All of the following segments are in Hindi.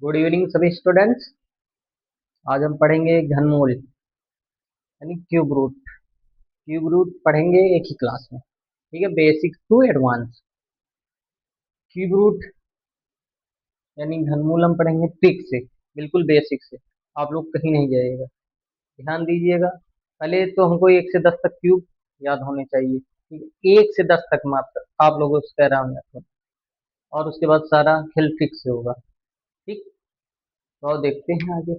गुड इवनिंग सभी स्टूडेंट्स। आज हम पढ़ेंगे घनमूल यानी क्यूब रूट। क्यूब रूट पढ़ेंगे एक ही क्लास में। ठीक है, basic to advance. Cube root यानी घनमूल हम पढ़ेंगे ट्रिक से, बिल्कुल बेसिक से। आप लोग कहीं नहीं जाइएगा, ध्यान दीजिएगा। पहले तो हमको 1 से 10 तक क्यूब याद होने चाहिए। ठीक है, 1 से 10 तक मात्र आप लोगों से कह रहा हूँ मैं तो। और उसके बाद सारा खेल ट्रिक से होगा। ठीक, तो आओ देखते हैं आगे।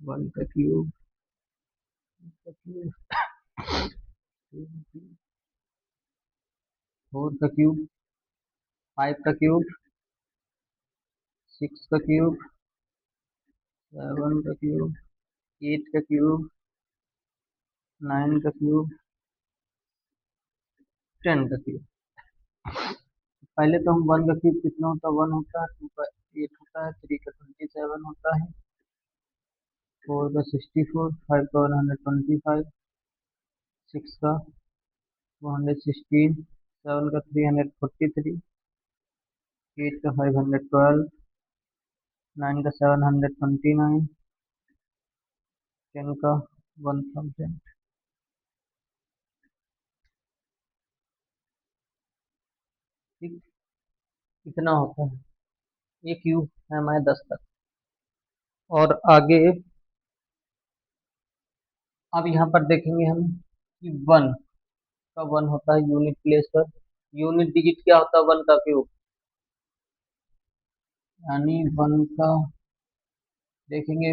1 का क्यूब, 4 का क्यूब, 5 का क्यूब, 6 का क्यूब, 7 का क्यूब, 8 का क्यूब, 9 का क्यूब, 10 का क्यूब। पहले तो हम 1 का क्यूब कितना होता है, 1 होता है, 2 का 8 होता है, 3 का 27 होता है, 4 का 64, 5 का 125, 6 का 116, 7 का 343, 8 का 512, 9 का 729, 10 का 1000। ठीक, इतना होता है। ये क्यूब है हमारे 10 तक। और आगे अब यहाँ पर देखेंगे हम कि 1 होता है यूनिट प्लेस पर। यूनिट डिजिट क्या होता है 1 का क्यूब, यानी 1 का देखेंगे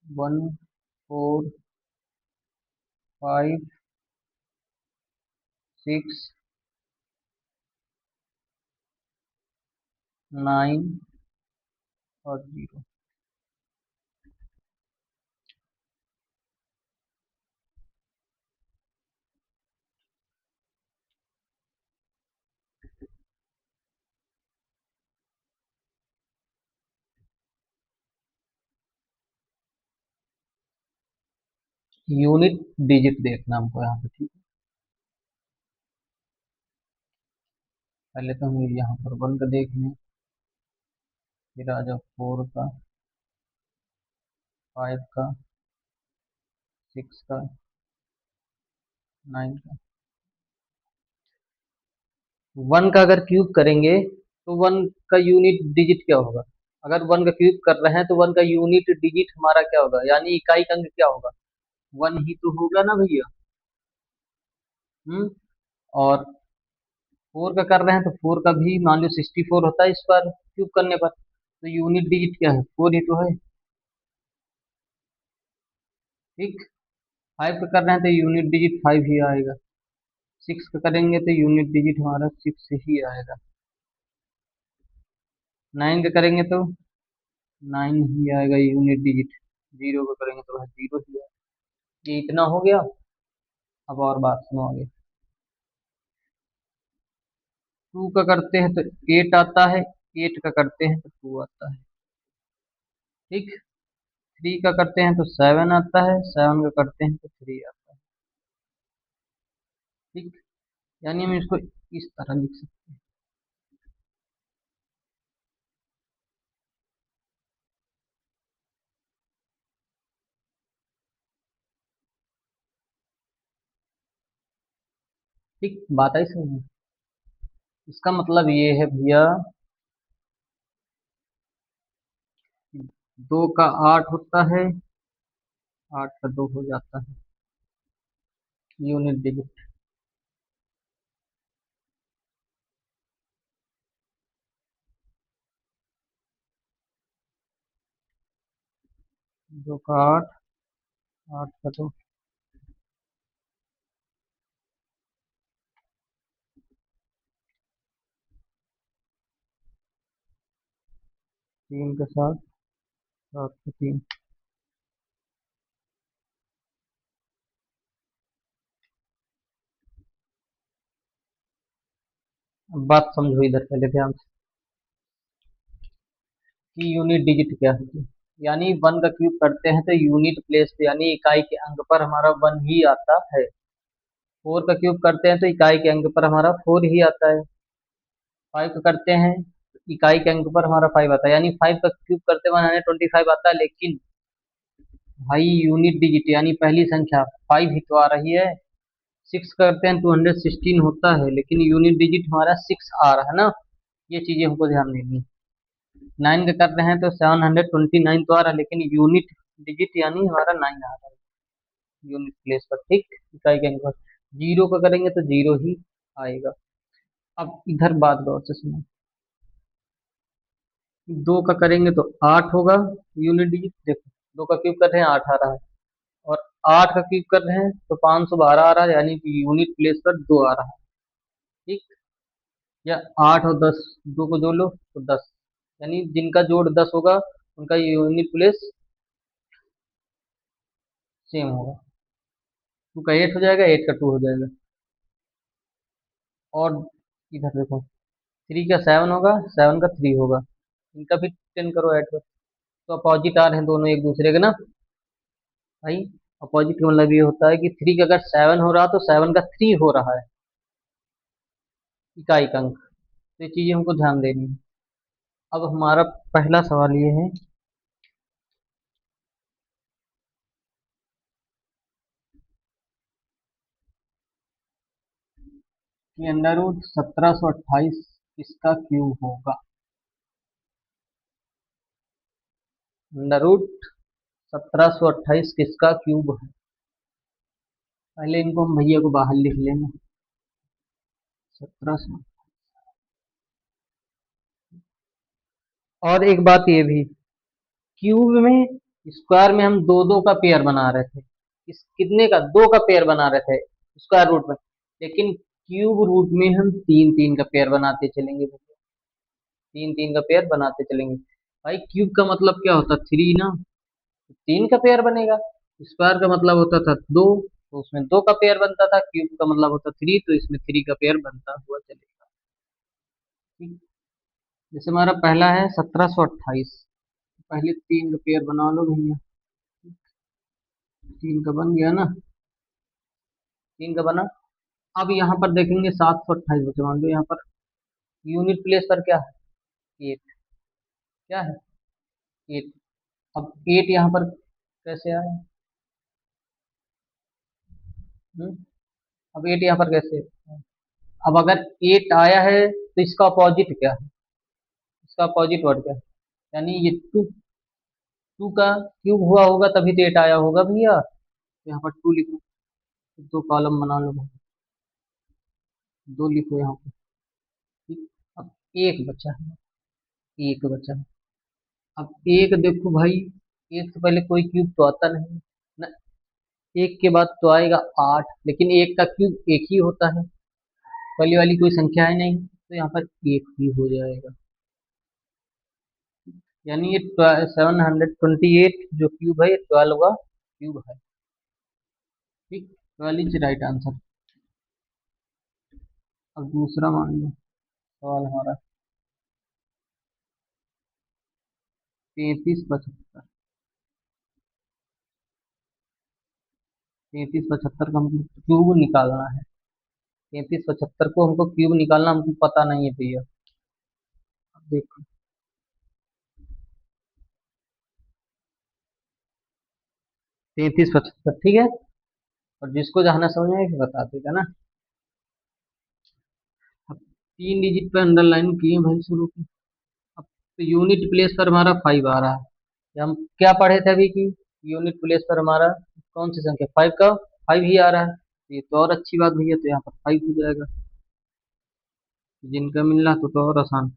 1, 4, 5, 6, 9 और 0। यूनिट डिजिट देखना हमको यहाँ पे। ठीक है, पहले तो हम यहाँ पर 1 का देख लें, फिर आ जाओ 4 का, 5 का, 6 का, 9 का। 1 का अगर क्यूब करेंगे तो 1 का यूनिट डिजिट क्या होगा। अगर 1 का क्यूब कर रहे हैं तो 1 का यूनिट डिजिट हमारा क्या होगा, यानी इकाई अंक क्या होगा, 1 ही तो होगा ना भैया। हम्म। और 4 का कर रहे हैं तो 4 का भी मान लो 64 होता है इस पर क्यूब करने पर, तो यूनिट डिजिट क्या है, 4 ही तो है। ठीक, 5 का कर रहे हैं तो यूनिट डिजिट 5 ही आएगा। 6 का करेंगे तो यूनिट डिजिट हमारा 6 ही आएगा। 9 का करेंगे तो 9 ही आएगा यूनिट डिजिट। 0 का करेंगे तो 0 ही आएगा। ये इतना हो गया। अब और बात सुनो आगे। 2 का करते हैं तो 8 आता है, 8 का करते हैं तो 2 आता है। ठीक, 3 का करते हैं तो 7 आता है, 7 का करते हैं तो 3 आता है। ठीक, यानी हम इसको इस तरह लिख सकते हैं। ठीक, बात आई समझ। इसका मतलब ये है भैया, 2 का 8 होता है, 8 का 2 हो जाता है यूनिट डिजिट। 2 का 8, 8 का 2, 3 का 7, 7 का 3। अब बात समझो इधर पहले ध्यान से कि यूनिट डिजिट क्या होती है। यानी वन का क्यूब करते हैं तो यूनिट प्लेस पे यानी इकाई के अंक पर हमारा वन ही आता है। फोर का क्यूब करते हैं तो इकाई के अंक पर हमारा फोर ही आता है। फाइव का करते हैं तो इकाई के अंक पर हमारा फाइव आता है, यानी फाइव का क्यूब करते 125 आता है, लेकिन भाई यूनिट डिजिट यानी पहली संख्या फाइव ही तो आ रही है। सिक्स करते हैं 216 होता है, लेकिन यूनिट डिजिट हमारा सिक्स आ रहा है ना। ये चीजें हमको ध्यान देनी है। नाइन का कर रहे हैं तो 729 तो आ रहा है, लेकिन यूनिट डिजिट यानी हमारा नाइन आ रहा है यूनिट प्लेस पर, ठीक, इकाई के अंक पर। जीरो का करेंगे तो जीरो ही आएगा। अब इधर बात गौर से सुनो। दो का करेंगे तो आठ होगा यूनिट डिजिट, देखो दो का क्यूब कर रहे हैं आठ आ रहा है, और आठ का क्यूब कर रहे हैं तो 512 आ रहा है, यानी कि यूनिट प्लेस पर दो आ रहा है, ठीक। या आठ और दस, दो को जोड़ लो तो दस, यानी जिनका जोड़ दस होगा उनका यूनिट प्लेस सेम होगा। टू का एट हो जाएगा, एट का टू हो जाएगा। और इधर देखो, थ्री का सेवन होगा, सेवन का थ्री होगा, इनका भी टेन करो ऐड कर। तो अपोजिट आ रहे हैं दोनों एक दूसरे के ना भाई। अपोजिट का मतलब ये होता है कि थ्री का अगर सेवन हो रहा तो सेवन का थ्री हो रहा है इकाई का अंक। तो ये चीजें हमको ध्यान देनी है। अब हमारा पहला सवाल ये है कि अंडर रूट 1728 किसका क्यूब होगा। अंडर रूट 1728 किसका क्यूब है। पहले इनको हम भैया को बाहर लिख लेंगे। 1700। और एक बात ये भी, क्यूब में स्क्वायर में हम दो दो का पेयर बना रहे थे, इस कितने का, दो का पेयर बना रहे थे स्क्वायर रूट में, लेकिन क्यूब रूट में हम तीन तीन का पेयर बनाते चलेंगे भैया, तीन तीन का पेयर बनाते चलेंगे। भाई क्यूब का मतलब क्या होता है, थ्री ना, तो तीन का पेयर बनेगा। स्क्वायर का मतलब होता था दो, तो उसमें दो का पेयर बनता था। क्यूब का मतलब होता थ्री, तो इसमें थ्री का पेयर बनता हुआ चलेगा, ठीक। जैसे हमारा पहला है 1728, पहले तीन का पेयर बना लो भैया। तीन का बन गया ना, तीन का बना। अब यहाँ पर देखेंगे 728 बचे, मान लो यहाँ पर यूनिट प्लेस पर क्या है, एट, क्या है, एट। अब एट यहाँ पर कैसे आया, हम्म? अब एट यहाँ पर कैसे, अब अगर एट आया है तो इसका अपोजिट क्या है, इसका अपोजिट वर्ड क्या है, यानी ये टू, टू का क्यूब हुआ होगा तभी तो एट आया होगा भैया। तो यहाँ पर टू लिखो, दो कॉलम बना लो, दो लिखो यहाँ पर, ठीक। अब एक बचा है, एक बचा है। अब एक देखो भाई, एक से पहले कोई क्यूब तो आता नहीं ना, एक के बाद तो आएगा आठ, लेकिन एक का क्यूब एक ही होता है, पहले वाली कोई संख्या है नहीं, तो यहाँ पर एक ही हो जाएगा। यानी ये 728 जो क्यूब है ये 12 का क्यूब है, ठीक। 12 इज राइट आंसर। अब दूसरा मान लो सवाल हमारा 3375। 3375 का हमको क्यूब निकालना है। 3375 को हमको क्यूब निकालना हमको पता नहीं है भैया। अब देखो 3375, ठीक है। और जिसको जहाँ समझ में बता देगा ना। अब तीन डिजिट पे अंडरलाइन किए भाई शुरू की। अब तो यूनिट प्लेस पर हमारा फाइव आ रहा है, ये हम क्या पढ़े थे अभी की, यूनिट प्लेस पर हमारा कौन सी संख्या, फाइव का फाइव ही आ रहा है, ये तो और अच्छी बात भैया, तो यहाँ पर फाइव हो जाएगा। जिनका मिलना तो और आसान,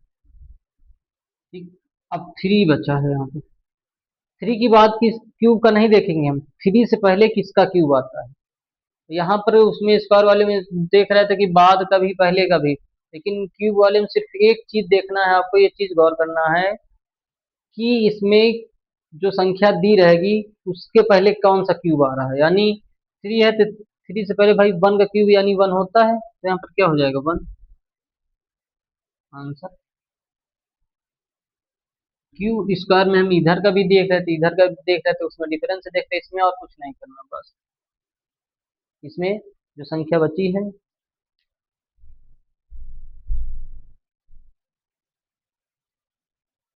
ठीक। अब थ्री बचा है यहाँ पे, थ्री की बात किस क्यूब का नहीं देखेंगे हम, थ्री से पहले किसका क्यूब आता है। यहाँ पर उसमें स्क्वायर वाले में देख रहे थे कि बाद का भी पहले का भी, लेकिन क्यूब वाले में सिर्फ एक चीज देखना है आपको, ये चीज गौर करना है कि इसमें जो संख्या दी रहेगी उसके पहले कौन सा क्यूब आ रहा है, यानी थ्री है तो थ्री से पहले भाई वन का क्यूब यानी वन होता है, तो यहाँ पर क्या हो जाएगा वन आंसर। क्यू स्क्वायर में हम इधर का भी देख रहे थे, इधर का भी देख रहे थे, उसमें डिफरेंस देख रहे, इसमें और कुछ नहीं करना बस। इसमें जो संख्या बची है